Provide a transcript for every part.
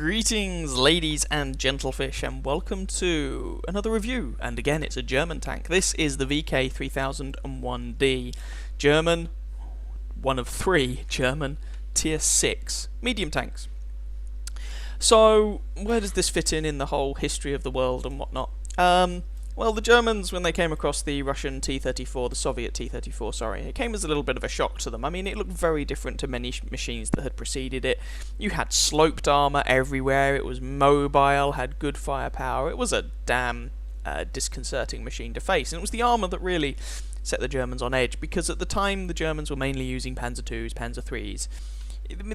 Greetings, ladies and gentlefish, and welcome to another review. And again, it's a German tank. This is the VK3001D. German, one of three German Tier 6 medium tanks. So, where does this fit in the whole history of the world and whatnot? Well, the Germans, when they came across the Russian T-34, the Soviet T-34, sorry, it came as a little bit of a shock to them. I mean, it looked very different to many machines that had preceded it. You had sloped armour everywhere, it was mobile, had good firepower. It was a damn disconcerting machine to face, and it was the armour that really set the Germans on edge, because at the time the Germans were mainly using Panzer IIs, Panzer IIIs,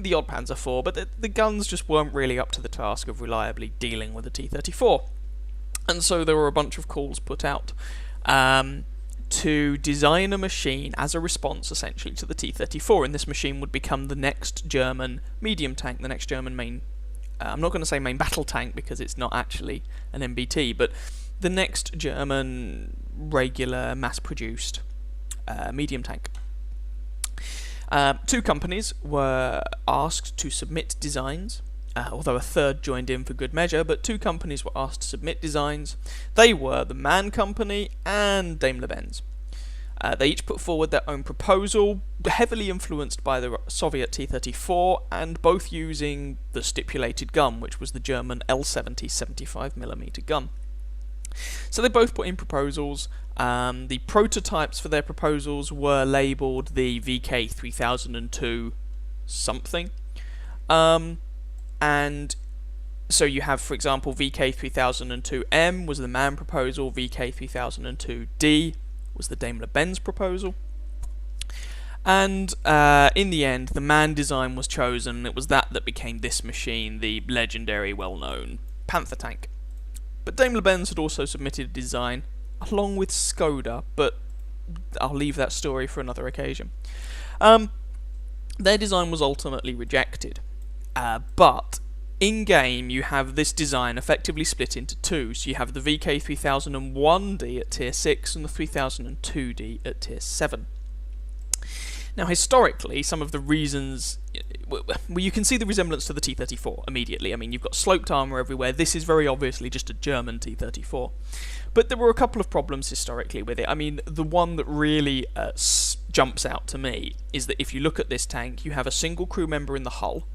the odd Panzer IV, but the guns just weren't really up to the task of reliably dealing with a T-34. And so there were a bunch of calls put out to design a machine as a response, essentially, to the T-34. And this machine would become the next German medium tank, the next German main... I'm not going to say main battle tank, because it's not actually an MBT, but the next German regular mass-produced medium tank. Two companies were asked to submit designs. Although a third joined in for good measure, but two companies were asked to submit designs. They were the MAN Company and Daimler-Benz. They each put forward their own proposal, heavily influenced by the Soviet T-34, and both using the stipulated gun, which was the German L-70 75mm gun. So they both put in proposals. The prototypes for their proposals were labelled the VK3002 something. And so you have, for example, VK3002M was the MAN proposal, VK3002D was the Daimler-Benz proposal. And in the end, the MAN design was chosen. It was that became this machine, the legendary, well-known Panther tank. But Daimler-Benz had also submitted a design, along with Skoda, but I'll leave that story for another occasion. Their design was ultimately rejected. But in-game you have this design effectively split into two. So you have the VK3001D at Tier 6 and the 3002D at Tier 7. Now historically, some of the reasons... Well, you can see the resemblance to the T-34 immediately. I mean, you've got sloped armour everywhere. This is very obviously just a German T-34. But there were a couple of problems historically with it. I mean, the one that really jumps out to me is that if you look at this tank, you have a single crew member in the hull,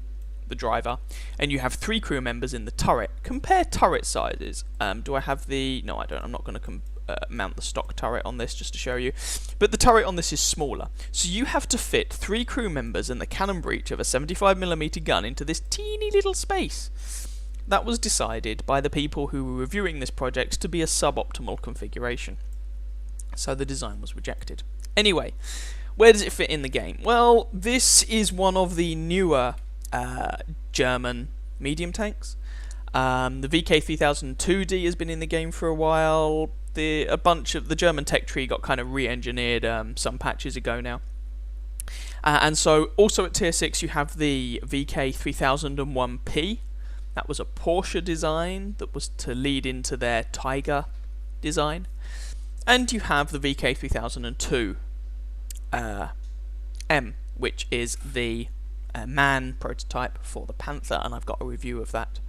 the driver, and you have three crew members in the turret. Compare turret sizes. Do I have the... No, I don't. I'm not going to mount the stock turret on this just to show you. But the turret on this is smaller. So you have to fit three crew members and the cannon breech of a 75mm gun into this teeny little space. That was decided by the people who were reviewing this project to be a suboptimal configuration. So the design was rejected. Anyway, where does it fit in the game? Well, this is one of the newer German medium tanks. The VK3002D has been in the game for a while. A bunch of the German tech tree got kind of re-engineered some patches ago now. And so also at Tier 6 you have the VK3001P. That was a Porsche design that was to lead into their Tiger design. And you have the VK3002 M, which is the MAN prototype for the Panther, and I've got a review of that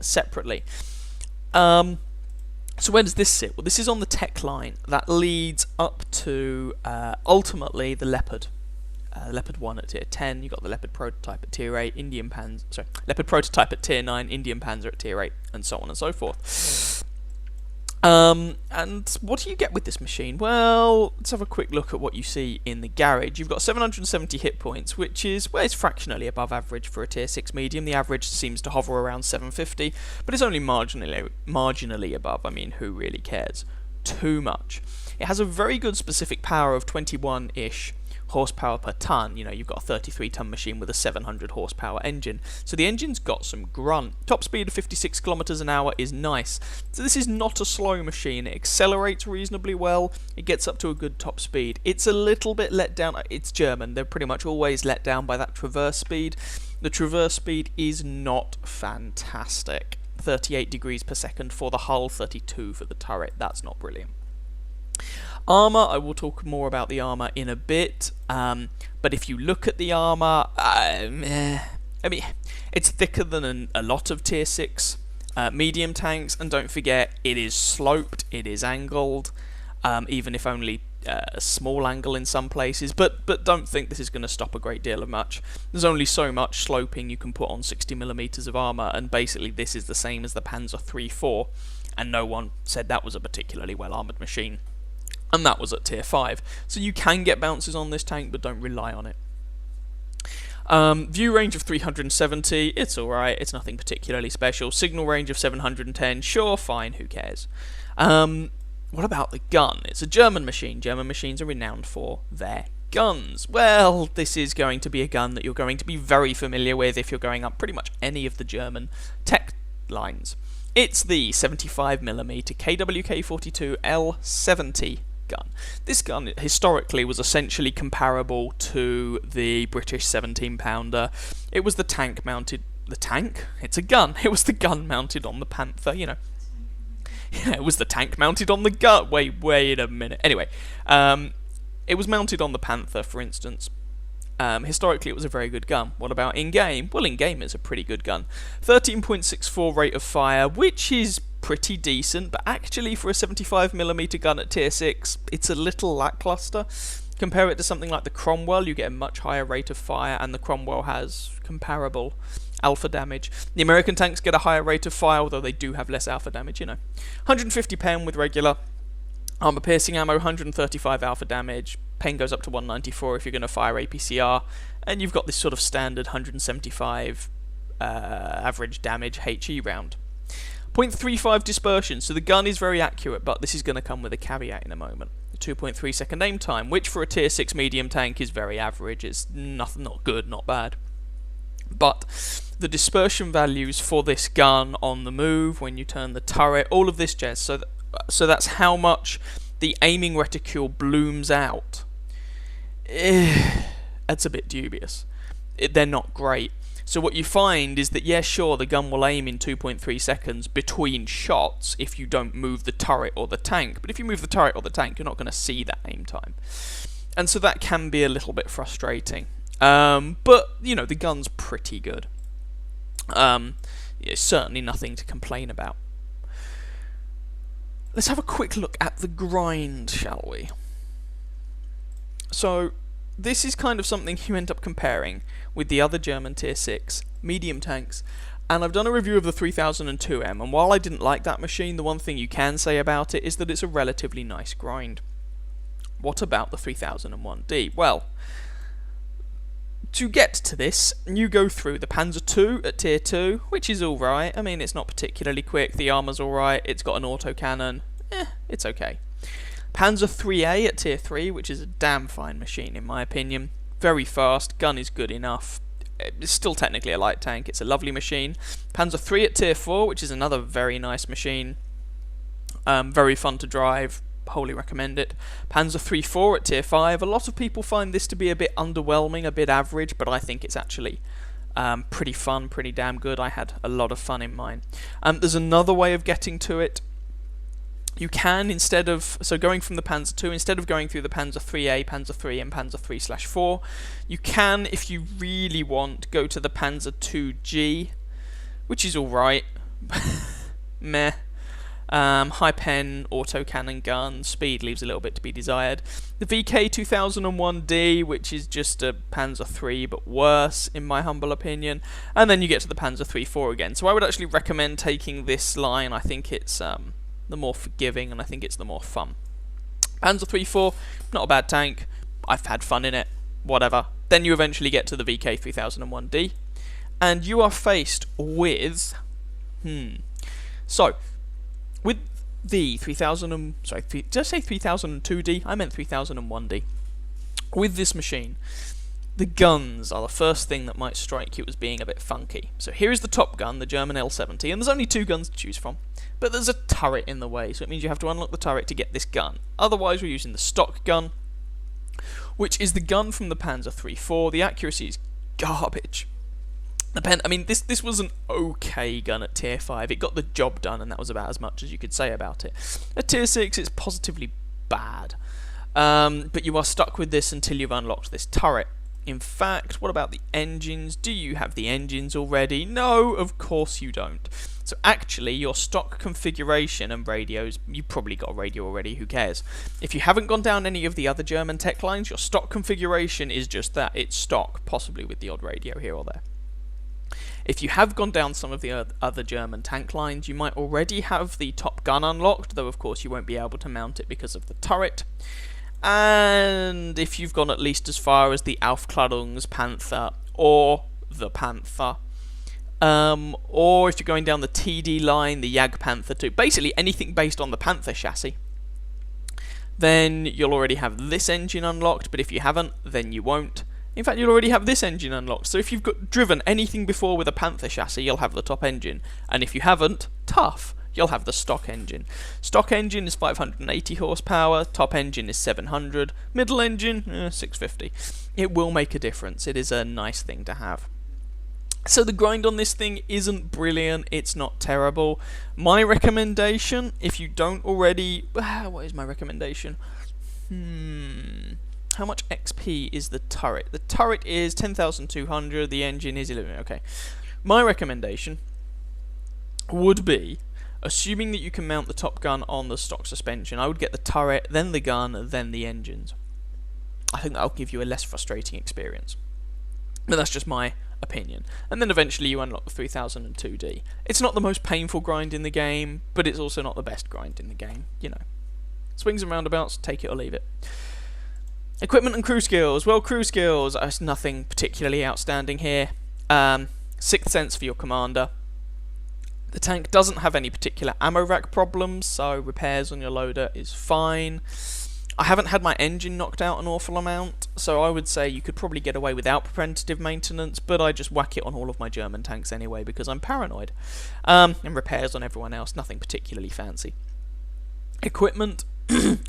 separately. So where does this sit? Well, this is on the tech line that leads up to ultimately the Leopard. Leopard 1 at Tier 10, you've got the Leopard prototype at Tier 8, Leopard prototype at Tier 9, Indian Panzer at Tier 8, and so on and so forth. And what do you get with this machine? Well, let's have a quick look at what you see in the garage. You've got 770 hit points, which is, well, it's fractionally above average for a Tier 6 medium. The average seems to hover around 750, but it's only marginally above. I mean, who really cares? Too much. It has a very good specific power of 21-ish horsepower per ton. You know, you've got a 33-ton machine with a 700 horsepower engine, so the engine's got some grunt. Top speed of 56 kilometers an hour is nice. So this is not a slow machine. It accelerates reasonably well. It gets up to a good top speed. It's a little bit let down. It's German. They're pretty much always let down by that traverse speed. The traverse speed is not fantastic. 38 degrees per second for the hull, 32 for the turret. That's not brilliant. Armour, I will talk more about the armour in a bit, but if you look at the armour, I mean, it's thicker than a lot of tier 6 medium tanks, and don't forget, it is sloped, it is angled, even if only a small angle in some places, but don't think this is going to stop a great deal of much. There's only so much sloping you can put on 60mm of armour, and basically this is the same as the Panzer III-4, and no one said that was a particularly well armoured machine. And that was at tier 5. So you can get bounces on this tank, but don't rely on it. View range of 370, it's alright, it's nothing particularly special. Signal range of 710, sure, fine, who cares. What about the gun? It's a German machine. German machines are renowned for their guns. Well, this is going to be a gun that you're going to be very familiar with if you're going up pretty much any of the German tech lines. It's the 75mm KWK-42 L70 gun. This gun historically was essentially comparable to the British 17-pounder. It was the tank mounted... The tank? It's a gun. It was the gun mounted on the Panther, you know. Yeah, it was the tank mounted on the gun. Wait a minute. Anyway, it was mounted on the Panther, for instance. Historically, it was a very good gun. What about in-game? Well, in-game it's a pretty good gun. 13.64 rate of fire, which is pretty decent, but actually for a 75mm gun at tier 6, it's a little lackluster. Compare it to something like the Cromwell, you get a much higher rate of fire, and the Cromwell has comparable alpha damage. The American tanks get a higher rate of fire, although they do have less alpha damage, you know. 150 pen with regular armor piercing ammo, 135 alpha damage. Pen goes up to 194 if you're going to fire APCR, and you've got this sort of standard 175 average damage HE round. 0.35 dispersion, so the gun is very accurate, but this is going to come with a caveat in a moment. 2.3 second aim time, which for a tier 6 medium tank is very average. It's nothing, not good, not bad. But the dispersion values for this gun on the move, when you turn the turret, all of this jazz, so that's how much the aiming reticule blooms out. That's a bit dubious. They're not great. So what you find is that, yeah, sure, the gun will aim in 2.3 seconds between shots if you don't move the turret or the tank. But if you move the turret or the tank, you're not going to see that aim time. And so that can be a little bit frustrating. But, you know, the gun's pretty good. It's certainly nothing to complain about. Let's have a quick look at the grind, shall we? So, this is kind of something you end up comparing with the other German tier 6 medium tanks, and I've done a review of the 3002M, and while I didn't like that machine, the one thing you can say about it is that it's a relatively nice grind. What about the 3001D? Well, to get to this, you go through the Panzer II at tier 2, which is alright. I mean, it's not particularly quick, the armour's alright, it's got an autocannon, it's okay. Panzer IIIA at tier 3, which is a damn fine machine in my opinion. Very fast, gun is good enough. It's still technically a light tank, it's a lovely machine. Panzer III at tier 4, which is another very nice machine. Very fun to drive, wholly recommend it. Panzer III-4 at tier 5, a lot of people find this to be a bit underwhelming, a bit average, but I think it's actually pretty fun, pretty damn good. I had a lot of fun in mine. There's another way of getting to it. You can, instead of, so going from the Panzer II, instead of going through the Panzer IIIA, Panzer III and Panzer III/4, you can, if you really want, go to the Panzer IIG, which is alright. Meh. High pen, autocannon gun, speed leaves a little bit to be desired. The VK2001D, which is just a Panzer III but worse, in my humble opinion. And then you get to the Panzer III/4 again. So I would actually recommend taking this line. I think it's the more forgiving, and I think it's the more fun. Panzer III/4, not a bad tank. I've had fun in it. Whatever. Then you eventually get to the VK3001D, and you are faced with... So, with the 3000... Sorry, did I say 3002D? I meant 3001D. With this machine, the guns are the first thing that might strike you as being a bit funky. So here is the top gun, the German L70, and there's only two guns to choose from. But there's a turret in the way, so it means you have to unlock the turret to get this gun. Otherwise, we're using the stock gun, which is the gun from the Panzer III/4. The accuracy is garbage. I mean, this was an okay gun at tier 5. It got the job done, and that was about as much as you could say about it. At tier 6, it's positively bad. But you are stuck with this until you've unlocked this turret. In fact, what about the engines? Do you have the engines already? No, of course you don't. So actually, your stock configuration and radios, you've probably got a radio already, who cares? If you haven't gone down any of the other German tech lines, your stock configuration is just that, it's stock, possibly with the odd radio here or there. If you have gone down some of the other German tank lines, you might already have the Top Gun unlocked, though of course you won't be able to mount it because of the turret. And if you've gone at least as far as the Aufklärungspanther or the Panther, or if you're going down the TD line, the Jagdpanther 2, basically anything based on the Panther chassis, then you'll already have this engine unlocked, but if you haven't, then you won't. In fact, you'll already have this engine unlocked, so if you've driven anything before with a Panther chassis, you'll have the top engine, and if you haven't, tough, you'll have the stock engine. Stock engine is 580 horsepower, top engine is 700, middle engine, 650. It will make a difference, it is a nice thing to have. So the grind on this thing isn't brilliant, it's not terrible. My recommendation, if you don't already... what is my recommendation? How much XP is the turret? The turret is 10,200, the engine is 11. Okay. My recommendation would be, assuming that you can mount the Top Gun on the stock suspension, I would get the turret, then the gun, then the engines. I think that'll give you a less frustrating experience. But that's just my opinion. And then eventually you unlock the 3002D. It's not the most painful grind in the game, but it's also not the best grind in the game. You know. Swings and roundabouts, take it or leave it. Equipment and crew skills. Well, crew skills, there's nothing particularly outstanding here. Sixth sense for your commander. The tank doesn't have any particular ammo rack problems, so repairs on your loader is fine. I haven't had my engine knocked out an awful amount, so I would say you could probably get away without preventative maintenance, but I just whack it on all of my German tanks anyway because I'm paranoid. And repairs on everyone else, nothing particularly fancy. Equipment.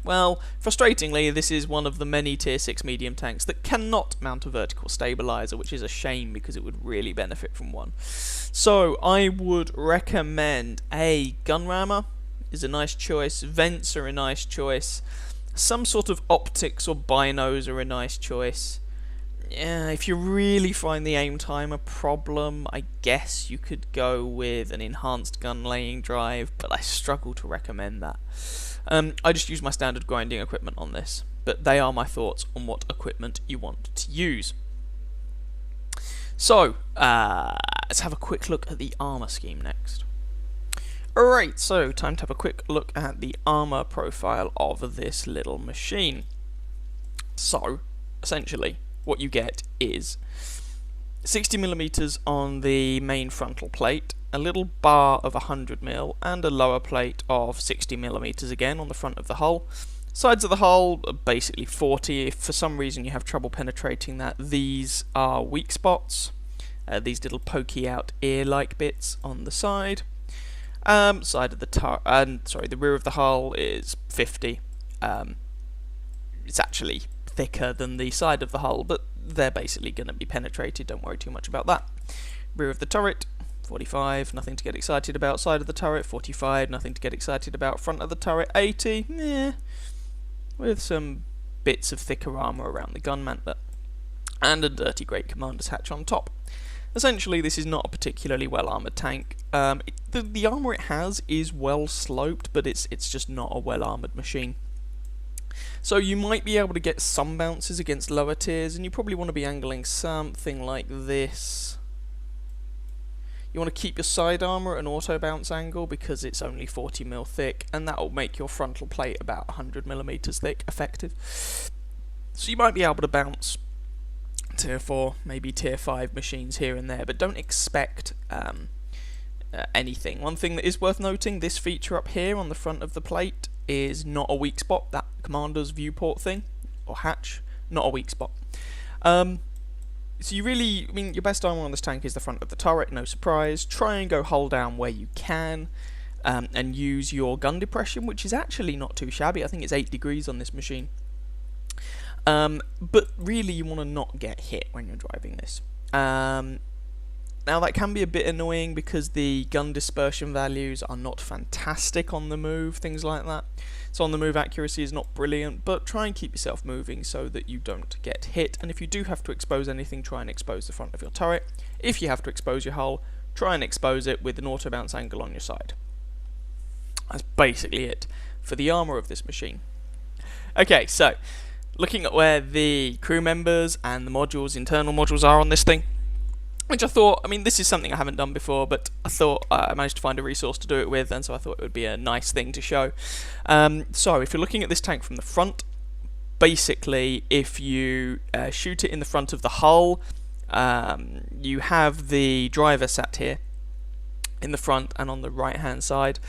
Well, frustratingly, this is one of the many Tier 6 medium tanks that cannot mount a vertical stabilizer, which is a shame because it would really benefit from one. So, I would recommend a gun rammer is a nice choice, vents are a nice choice, some sort of optics or binos are a nice choice. Yeah, if you really find the aim time a problem, I guess you could go with an enhanced gun laying drive, but I struggle to recommend that. I just use my standard grinding equipment on this, but they are my thoughts on what equipment you want to use. So, let's have a quick look at the armor scheme next. Alright, so time to have a quick look at the armor profile of this little machine. So, essentially, what you get is 60mm on the main frontal plate, a little bar of 100mm, and a lower plate of 60mm again on the front of the hull. Sides of the hull are basically 40. If for some reason you have trouble penetrating that, these are weak spots. These little pokey out ear-like bits on the side. Side of the the rear of the hull is 50. It's actually thicker than the side of the hull, but they're basically going to be penetrated, don't worry too much about that. Rear of the turret, 45, nothing to get excited about. Side of the turret, 45, nothing to get excited about. Front of the turret, 80, with some bits of thicker armour around the gun mantlet. And a dirty great commander's hatch on top. Essentially, this is not a particularly well-armoured tank. The armour it has is well sloped, but it's just not a well-armoured machine. So you might be able to get some bounces against lower tiers, and you probably want to be angling something like this. You want to keep your side armour at an auto bounce angle because it's only 40mm thick, and that will make your frontal plate about 100mm thick, effective. So you might be able to bounce Tier 4, maybe Tier 5 machines here and there, but don't expect anything. One thing that is worth noting, this feature up here on the front of the plate is not a weak spot. That commander's viewport thing, or hatch, not a weak spot. So you really, your best armor on this tank is the front of the turret, no surprise. Try and go hull down where you can, and use your gun depression, which is actually not too shabby. I think it's 8 degrees on this machine. But really you want to not get hit when you're driving this. Now Now that can be a bit annoying because the gun dispersion values are not fantastic on the move, things like that. So on the move accuracy is not brilliant, but try and keep yourself moving so that you don't get hit. And if you do have to expose anything, try and expose the front of your turret. If you have to expose your hull, try and expose it with an auto bounce angle on your side. That's basically it for the armour of this machine. Okay, so looking at where the crew members and the modules, internal modules are on this thing, which I thought, I mean, this is something I haven't done before, but I thought I managed to find a resource to do it with, and so I thought it would be a nice thing to show. So if you're looking at this tank from the front, basically, if you shoot it in the front of the hull, you have the driver sat here in the front and on the right hand side,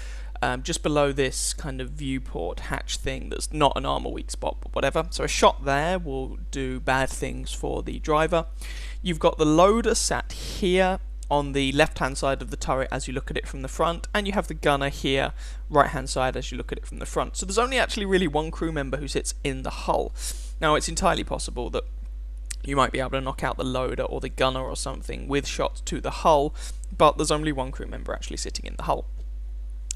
just below this kind of viewport hatch thing that's not an armor weak spot, but whatever. So a shot there will do bad things for the driver. You've got the loader sat here on the left hand side of the turret as you look at it from the front, and you have the gunner here right hand side as you look at it from the front. So there's only actually really one crew member who sits in the hull. Now it's entirely possible that you might be able to knock out the loader or the gunner or something with shots to the hull, but there's only one crew member actually sitting in the hull.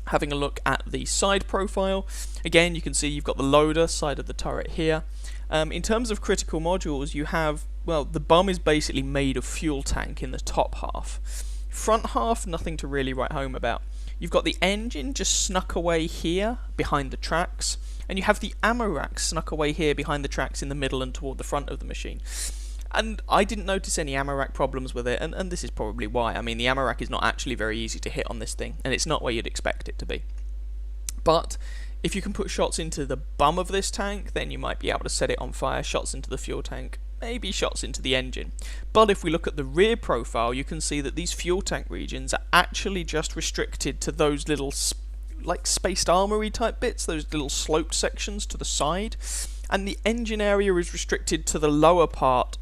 Having a look at the side profile, again you can see you've got the loader side of the turret here. In terms of critical modules, you have, well, the bum is basically made of fuel tank in the top half. Front half, nothing to really write home about. You've got the engine just snuck away here behind the tracks, and you have the ammo rack snuck away here behind the tracks in the middle and toward the front of the machine. And I didn't notice any ammo rack problems with it, and this is probably why. I mean, the ammo rack is not actually very easy to hit on this thing, and it's not where you'd expect it to be. But if you can put shots into the bum of this tank, then you might be able to set it on fire. Shots into the fuel tank, maybe shots into the engine. But if we look at the rear profile, you can see that these fuel tank regions are actually just restricted to those little like spaced armory type bits, those little sloped sections to the side, and the engine area is restricted to the lower part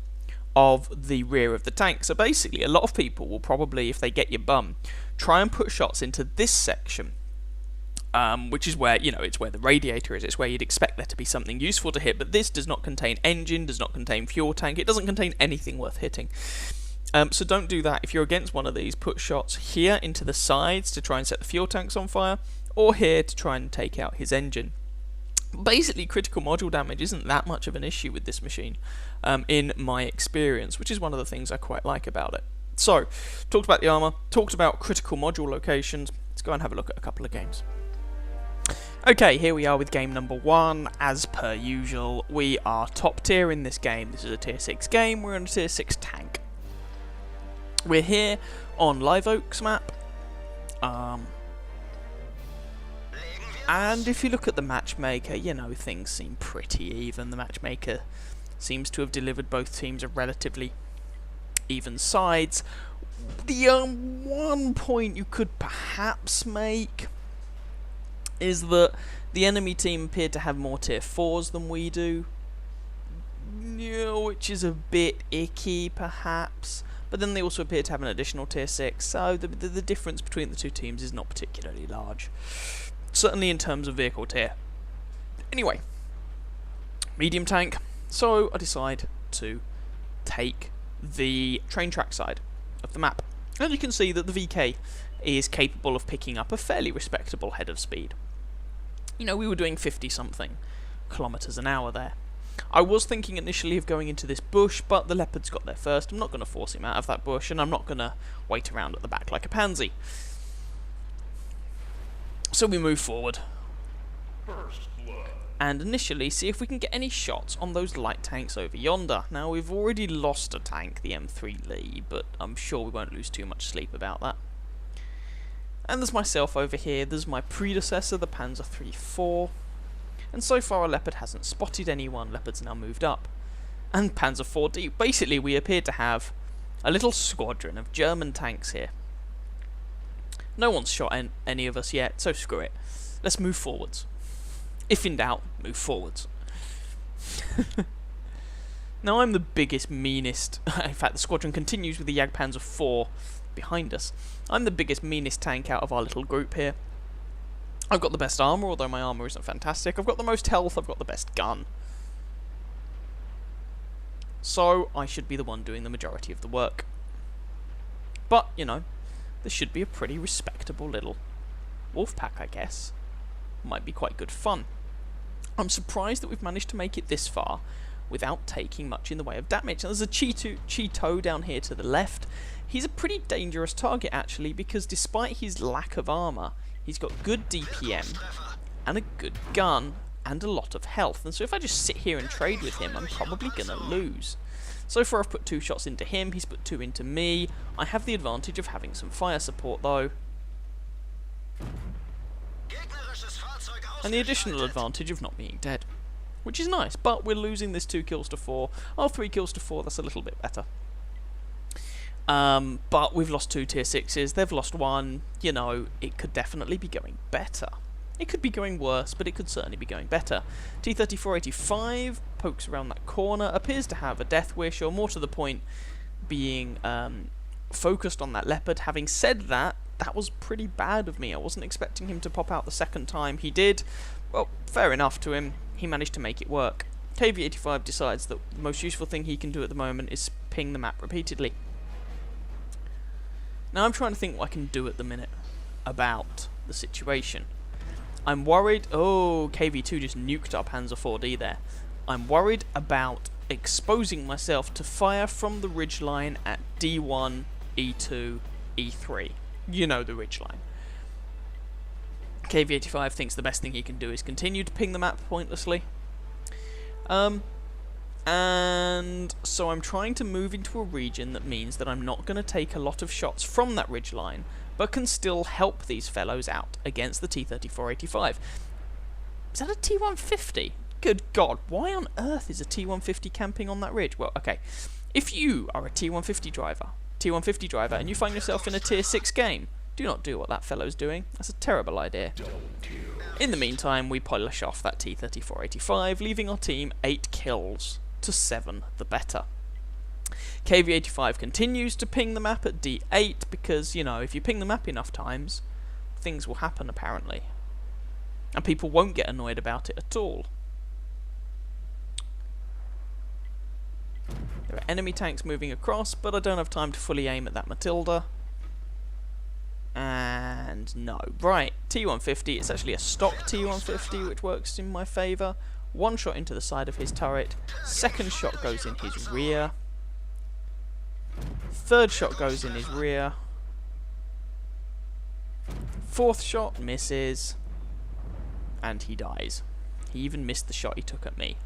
of the rear of the tank. So basically a lot of people will probably, if they get your bum, try and put shots into this section, which is where, you know, it's where the radiator is, it's where you'd expect there to be something useful to hit, but this does not contain engine, does not contain fuel tank, it doesn't contain anything worth hitting. So don't do that. If you're against one of these, put shots here into the sides to try and set the fuel tanks on fire, or here to try and take out his engine. Basically, critical module damage isn't that much of an issue with this machine, in my experience, which is one of the things I quite like about it. So, talked about the armour, talked about critical module locations, let's go and have a look at a couple of games. Okay, here we are with game number 1. As per usual, we are top tier in this game. This is a tier 6 game, we're on a tier 6 tank. We're here on Live Oaks map. And if you look at the matchmaker, you know, things seem pretty even. The matchmaker seems to have delivered both teams a relatively even sides. The one point you could perhaps make is that the enemy team appeared to have more tier 4s than we do, which is a bit icky perhaps, but then they also appear to have an additional tier 6, so the difference between the two teams is not particularly large, certainly in terms of vehicle tier. Anyway, medium tank, so I decide to take the train track side of the map, and you can see that the VK is capable of picking up a fairly respectable head of speed. You know, we were doing 50-something kilometers an hour there. I was thinking initially of going into this bush, but the leopard's got there first. I'm not going to force him out of that bush, and I'm not going to wait around at the back like a pansy. So we move forward. And initially see if we can get any shots on those light tanks over yonder. Now, we've already lost a tank, the M3 Lee, but I'm sure we won't lose too much sleep about that. And there's myself over here, there's my predecessor, the Panzer III-4. And so far a Leopard hasn't spotted anyone, Leopard's now moved up. And Panzer IV-D, basically we appear to have a little squadron of German tanks here. No one's shot any of us yet, so screw it. Let's move forwards. If in doubt, move forwards. Now I'm the biggest, meanest... in fact, the squadron continues with the Jagdpanzer IV behind us. I'm the biggest, meanest tank out of our little group here. I've got the best armour, although my armour isn't fantastic. I've got the most health, I've got the best gun. So, I should be the one doing the majority of the work. But, you know, this should be a pretty respectable little wolf pack, I guess. Might be quite good fun. I'm surprised that we've managed to make it this far without taking much in the way of damage. Now, there's a Cheeto down here to the left. He's a pretty dangerous target, actually, because despite his lack of armour, he's got good DPM and a good gun and a lot of health. And so if I just sit here and trade with him, I'm probably going to lose. So far I've put 2 shots into him, he's put 2 into me. I have the advantage of having some fire support, though. And the additional advantage of not being dead, which is nice, but we're losing this 2 kills to 4. Oh, 3 kills to 4, that's a little bit better. But we've lost 2 tier 6s, they've lost 1, you know, it could definitely be going better. It could be going worse, but it could certainly be going better. T-3485 pokes around that corner, appears to have a death wish, or more to the point, being focused on that leopard. Having said that, that was pretty bad of me. I wasn't expecting him to pop out the second time. He did. Well, fair enough to him. He managed to make it work. KV-85 decides that the most useful thing he can do at the moment is ping the map repeatedly. Now I'm trying to think what I can do at the minute about the situation. I'm worried... Oh, KV-2 just nuked our Panzer 4D there. I'm worried about exposing myself to fire from the ridgeline at D1, E2, E3. You know the ridgeline. KV-85 thinks the best thing he can do is continue to ping the map pointlessly. And so I'm trying to move into a region that means that I'm not going to take a lot of shots from that ridgeline, but can still help these fellows out against the T-3485. Is that a T-150? Good God, why on earth is a T-150 camping on that ridge? Well, okay, if you are a T-150 driver, and you find yourself in a tier 6 game, do not do what that fellow's doing. That's a terrible idea. In the meantime, we polish off that T-3485, leaving our team 8 kills to 7 the better. KV-85 continues to ping the map at D8 because, you know, if you ping the map enough times, things will happen apparently. And people won't get annoyed about it at all. There are enemy tanks moving across, but I don't have time to fully aim at that Matilda. And no. Right, T-150, it's actually a stock T-150, which works in my favour. 1 shot into the side of his turret, 2nd shot goes in his rear, 3rd shot goes in his rear, 4th shot misses, and he dies. He even missed the shot he took at me.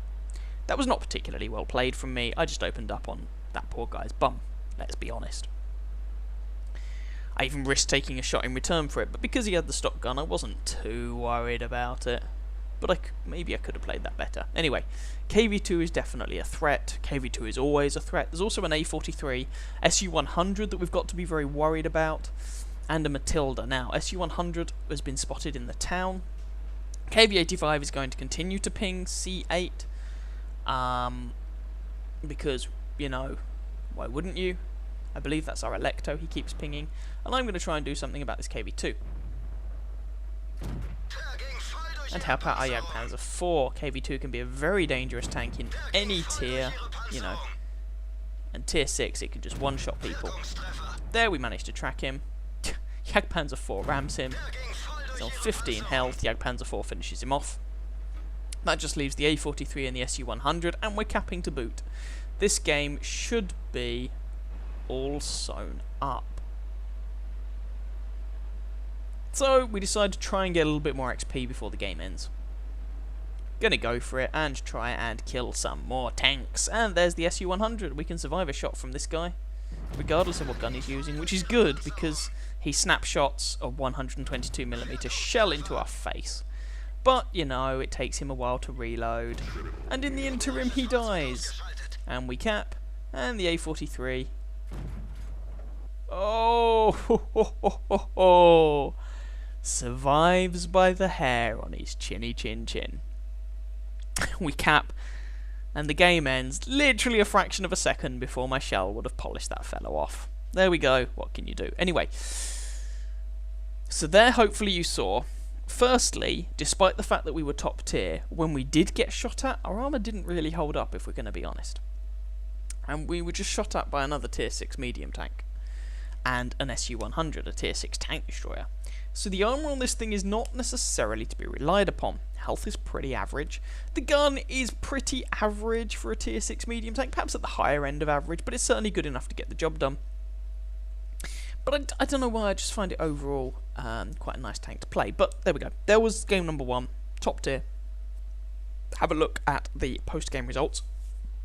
That was not particularly well played from me. I just opened up on that poor guy's bum, let's be honest. I even risked taking a shot in return for it, but because he had the stock gun, I wasn't too worried about it. But maybe I could have played that better. Anyway, KV-2 is definitely a threat. KV-2 is always a threat. There's also an A43 SU-100 that we've got to be very worried about, and a Matilda. Now, SU-100 has been spotted in the town. KV-85 is going to continue to ping C8, because, you know, why wouldn't you? I believe that's our Electo he keeps pinging, and I'm going to try and do something about this KV-2. And help out our Jagdpanzer IV. KV-2 can be a very dangerous tank in any tier, you know. And tier 6, it can just one-shot people. There, we managed to track him. Jagdpanzer IV rams him. He's on 15 health. Jagdpanzer IV finishes him off. That just leaves the A43 and the SU-100, and we're capping to boot. This game should be all sewn up. So we decided to try and get a little bit more XP before the game ends. Gonna go for it and try and kill some more tanks. And there's the SU-100. We can survive a shot from this guy, regardless of what gun he's using, which is good because he snapshots a 122mm shell into our face. But, you know, it takes him a while to reload. And in the interim, he dies. And we cap. And the A43. Oh, ho, ho, ho, ho, ho. Survives by the hair on his chinny chin chin. We cap, and the game ends literally a fraction of a second before my shell would have polished that fellow off. There we go, what can you do? Anyway, so there hopefully you saw, firstly, despite the fact that we were top tier, when we did get shot at, our armour didn't really hold up if we're going to be honest. And we were just shot at by another tier 6 medium tank. and an Su-100, a tier 6 tank destroyer. So the armour on this thing is not necessarily to be relied upon. Health is pretty average. The gun is pretty average for a tier 6 medium tank, perhaps at the higher end of average, but it's certainly good enough to get the job done. But I don't know why, I just find it overall quite a nice tank to play. But there we go. There was game number 1, top tier. Have a look at the post-game results.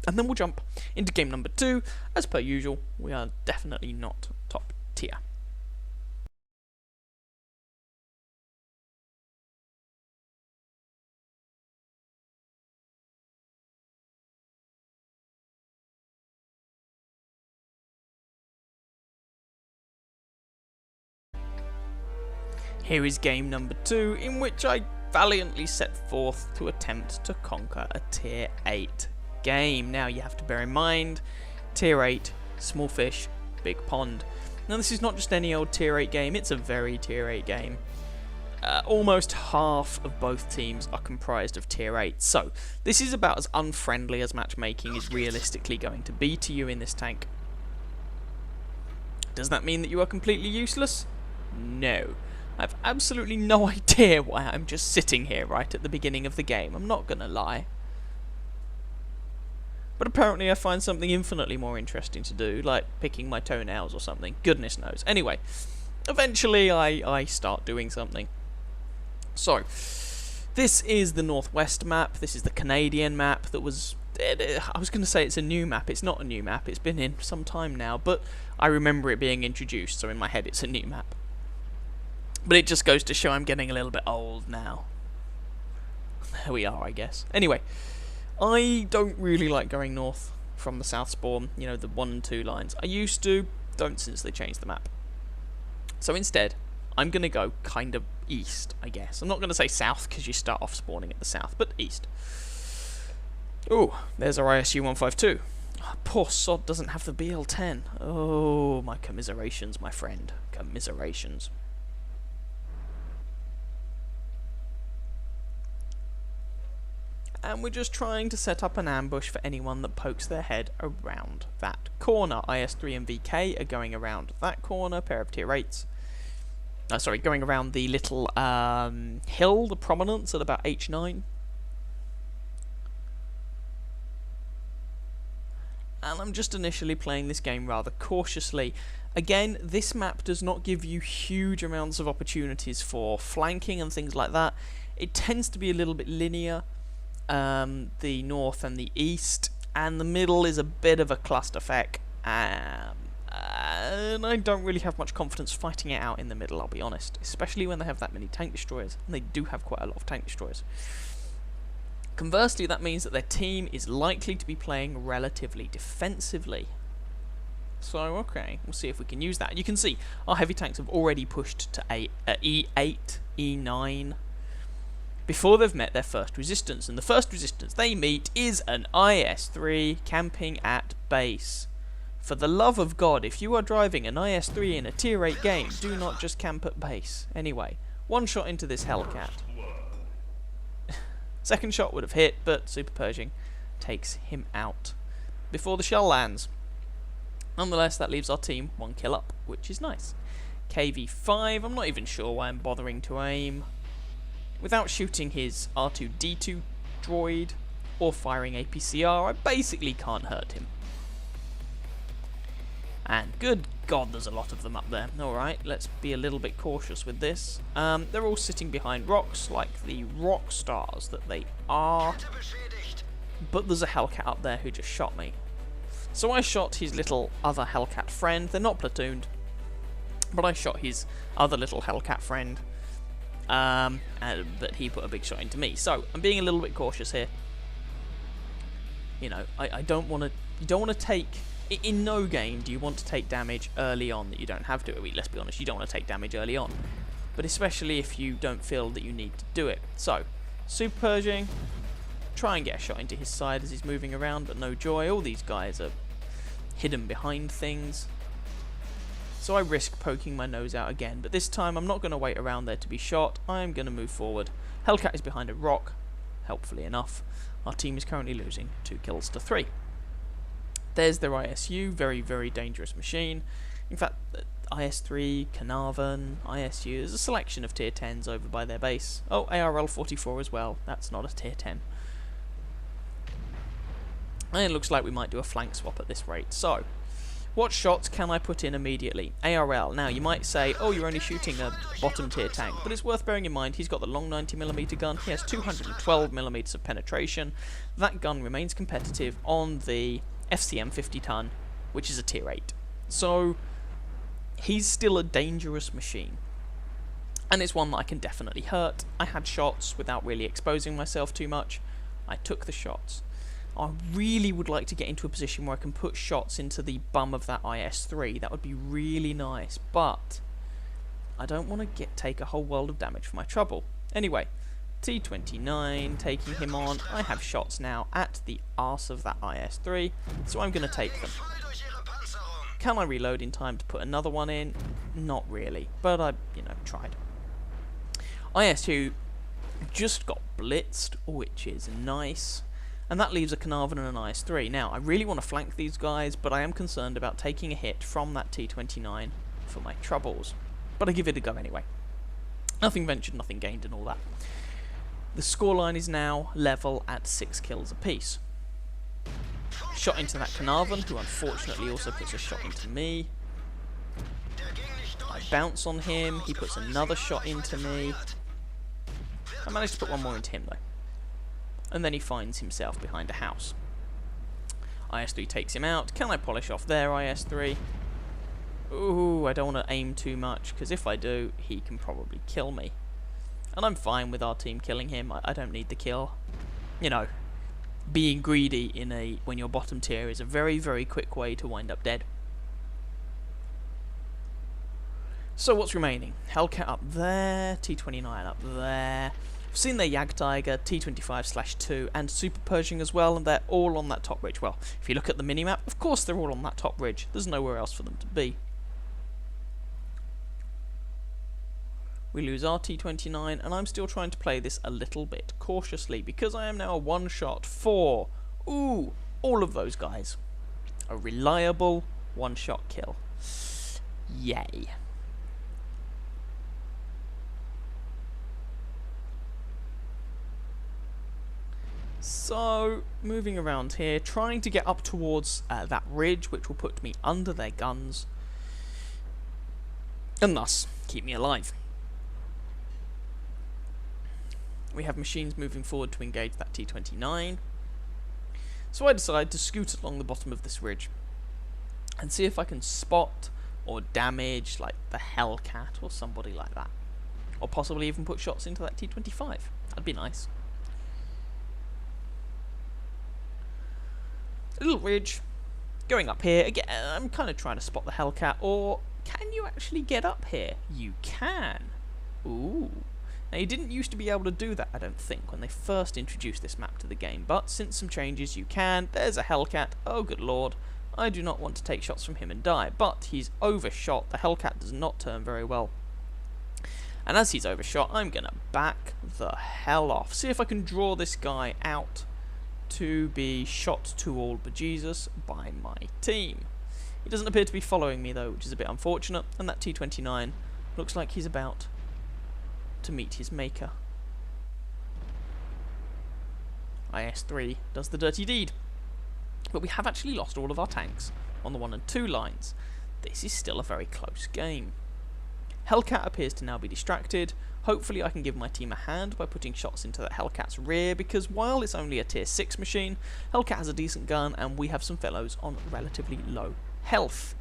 And then we'll jump into game number 2. As per usual, we are definitely not top tier. Here is game number 2, in which I valiantly set forth to attempt to conquer a tier 8 game. Now you have to bear in mind, tier 8, small fish, big pond. Now this is not just any old tier 8 game, it's a very tier 8 game. Almost half of both teams are comprised of tier 8, so this is about as unfriendly as matchmaking is realistically going to be to you in this tank. Does that mean that you are completely useless? No. I have absolutely no idea why I'm just sitting here right at the beginning of the game, I'm not gonna lie. But apparently I find something infinitely more interesting to do, like picking my toenails or something, goodness knows. Anyway, eventually I start doing something. So, this is the Northwest map, this is the Canadian map that was... I was going to say it's a new map, it's not a new map, it's been in some time now, but I remember it being introduced, so in my head it's a new map. But it just goes to show I'm getting a little bit old now. There we are, I guess. Anyway, I don't really like going north from the south spawn, you know, the 1 and 2 lines. I used to, don't since they changed the map. So instead, I'm going to go kind of east, I guess. I'm not going to say south, because you start off spawning at the south, but east. Ooh, there's our ISU-152. Oh, poor sod doesn't have the BL-10. Oh, my commiserations, my friend. Commiserations. And we're just trying to set up an ambush for anyone that pokes their head around that corner. IS-3 and VK are going around that corner, pair of tier 8s. Sorry, going around the little hill, the prominence at about H9. And I'm just initially playing this game rather cautiously. Again, this map does not give you huge amounts of opportunities for flanking and things like that. It tends to be a little bit linear. The north and the east, and the middle is a bit of a clusterfuck, and I don't really have much confidence fighting it out in the middle, I'll be honest, especially when they have that many tank destroyers, and they do have quite a lot of tank destroyers. Conversely, that means that their team is likely to be playing relatively defensively. So, okay, we'll see if we can use that. You can see our heavy tanks have already pushed to E8, E9, before they've met their first resistance, and the first resistance they meet is an IS-3 camping at base. For the love of God, if you are driving an IS-3 in a tier 8 game, do not just camp at base. Anyway, one shot into this Hellcat. Second shot would have hit, but Super Pershing takes him out before the shell lands. Nonetheless, that leaves our team 1 kill up, which is nice. KV-5, I'm not even sure why I'm bothering to aim. Without shooting his R2-D2 droid or firing APCR, I basically can't hurt him. And good God, there's a lot of them up there. Alright, let's be a little bit cautious with this. They're all sitting behind rocks like the rock stars that they are. But there's a Hellcat up there who just shot me. So I shot his little other Hellcat friend. They're not platooned, but I shot his other little Hellcat friend. But he put a big shot into me. So I'm being a little bit cautious here. You know, I don't want to. You don't want to take. In no game do you want to take damage early on that you don't have to. I mean, let's be honest, you don't want to take damage early on. But especially if you don't feel that you need to do it. So, Super Pershing, try and get a shot into his side as he's moving around, but no joy. All these guys are hidden behind things. So I risk poking my nose out again, but this time I'm not going to wait around there to be shot. I'm going to move forward. Hellcat is behind a rock, helpfully enough. Our team is currently losing 2 kills to 3. There's their ISU, very, very dangerous machine. In fact, IS-3, Carnarvon, ISU. There's a selection of tier 10s over by their base. Oh, ARL-44 as well. That's not a tier 10. And it looks like we might do a flank swap at this rate. So, what shots can I put in immediately? ARL. Now, you might say, oh, you're only shooting a bottom tier tank, but it's worth bearing in mind he's got the long 90mm gun. He has 212mm of penetration. That gun remains competitive on the FCM 50-ton, which is a tier 8. So, he's still a dangerous machine. And it's one that I can definitely hurt. I had shots without really exposing myself too much. I took the shots. I really would like to get into a position where I can put shots into the bum of that IS-3. That would be really nice, but I don't want to take a whole world of damage for my trouble. Anyway, T-29, taking him on. I have shots now at the arse of that IS-3, so I'm going to take them. Can I reload in time to put another one in? Not really, but I, tried. IS-2 just got blitzed, which is nice. And that leaves a Carnarvon and an IS-3. Now, I really want to flank these guys, but I am concerned about taking a hit from that T-29 for my troubles. But I give it a go anyway. Nothing ventured, nothing gained and all that. The scoreline is now level at 6 kills apiece. Shot into that Carnarvon, who unfortunately also puts a shot into me. I bounce on him, he puts another shot into me. I managed to put one more into him though. And then he finds himself behind a house. IS-3 takes him out. Can I polish off their IS-3? Ooh, I don't want to aim too much, because if I do, he can probably kill me. And I'm fine with our team killing him. I don't need the kill. Being greedy when you're bottom tier is a very, very quick way to wind up dead. So what's remaining? Hellcat up there, T-29 up there. I've seen their Jagdtiger, T-25/2, and Super Pershing as well, and they're all on that top ridge. Well, if you look at the minimap, of course they're all on that top ridge. There's nowhere else for them to be. We lose our T-29, and I'm still trying to play this a little bit cautiously, because I am now a one-shot for, all of those guys. A reliable one-shot kill. Yay. So, moving around here, trying to get up towards that ridge, which will put me under their guns, and thus keep me alive. We have machines moving forward to engage that T-29, so I decide to scoot along the bottom of this ridge and see if I can spot or damage like the Hellcat or somebody like that, or possibly even put shots into that T-25. That'd be nice. A little ridge, going up here. Again, I'm kind of trying to spot the Hellcat, or can you actually get up here? You can. Ooh. Now, you didn't used to be able to do that, I don't think, when they first introduced this map to the game, but since some changes you can. There's a Hellcat. Oh, good lord. I do not want to take shots from him and die, but he's overshot. The Hellcat does not turn very well. And as he's overshot, I'm going to back the hell off. See if I can draw this guy out to be shot to all bejesus by my team. He doesn't appear to be following me though, which is a bit unfortunate, and that T-29 looks like he's about to meet his maker. IS-3 does the dirty deed. But we have actually lost all of our tanks on the 1 and 2 lines. This is still a very close game. Hellcat appears to now be distracted. Hopefully I can give my team a hand by putting shots into that Hellcat's rear, because while it's only a tier 6 machine, Hellcat has a decent gun and we have some fellows on relatively low health.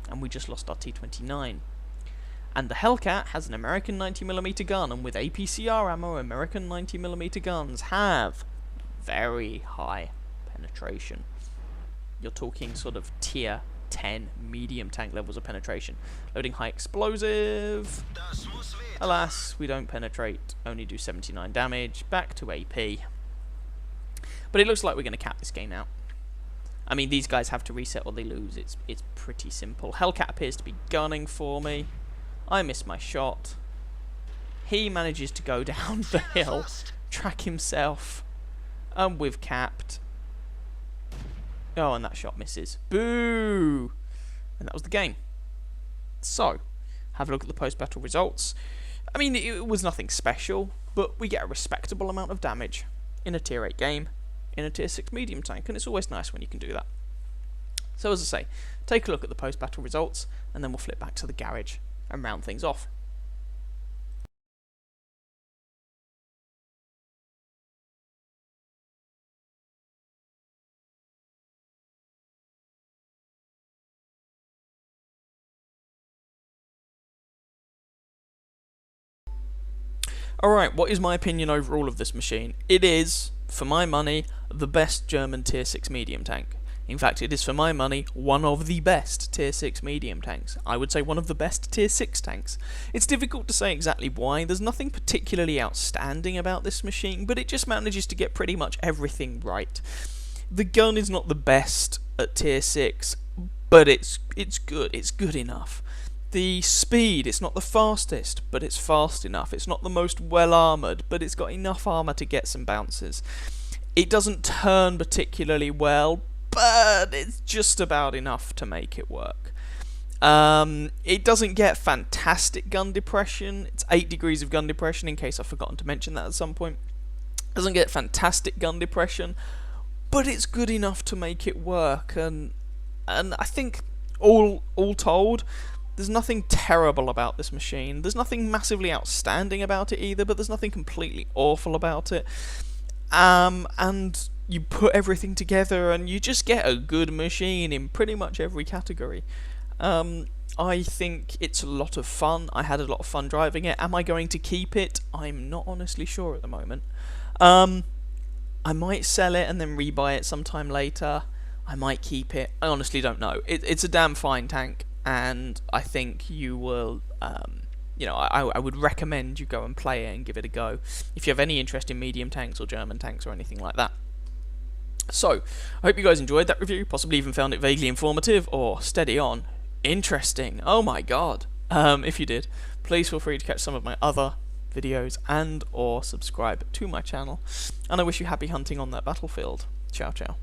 And we just lost our T-29. And the Hellcat has an American 90mm gun, and with APCR ammo, American 90mm guns have very high penetration. You're talking sort of tier 10 medium tank levels of penetration. Loading high explosive. Alas, we don't penetrate, only do 79 damage. Back to AP. But it looks like we're going to cap this game out. I mean, these guys have to reset or they lose. It's pretty simple. Hellcat appears to be gunning for me. I miss my shot. He manages to go down the hill, track himself, and we've capped. Oh, and that shot misses. Boo! And that was the game. So, have a look at the post-battle results. I mean, it was nothing special, but we get a respectable amount of damage in a tier 8 game, in a tier 6 medium tank, and it's always nice when you can do that. So as I say, take a look at the post-battle results, and then we'll flip back to the garage and round things off. Alright, what is my opinion overall of this machine? It is, for my money, the best German tier 6 medium tank. In fact, it is, for my money, one of the best tier 6 medium tanks. I would say one of the best tier 6 tanks. It's difficult to say exactly why. There's nothing particularly outstanding about this machine, but it just manages to get pretty much everything right. The gun is not the best at tier 6, but it's good. It's good enough. The speed, it's not the fastest, but it's fast enough. It's not the most well armoured, but it's got enough armour to get some bounces. It doesn't turn particularly well, but it's just about enough to make it work. It doesn't get fantastic gun depression. It's 8 degrees of gun depression, in case I've forgotten to mention that at some point. It doesn't get fantastic gun depression, but it's good enough to make it work. And I think all told, there's nothing terrible about this machine. There's nothing massively outstanding about it either, but there's nothing completely awful about it. And you put everything together and you just get a good machine in pretty much every category. I think it's a lot of fun. I had a lot of fun driving it. Am I going to keep it? I'm not honestly sure at the moment. I might sell it and then rebuy it sometime later. I might keep it. I honestly don't know. It's a damn fine tank, and I think you will, I would recommend you go and play it and give it a go if you have any interest in medium tanks or German tanks or anything like that. So, I hope you guys enjoyed that review, possibly even found it vaguely informative or, steady on, interesting. Oh my god. If you did, please feel free to catch some of my other videos and or subscribe to my channel, and I wish you happy hunting on that battlefield. Ciao ciao.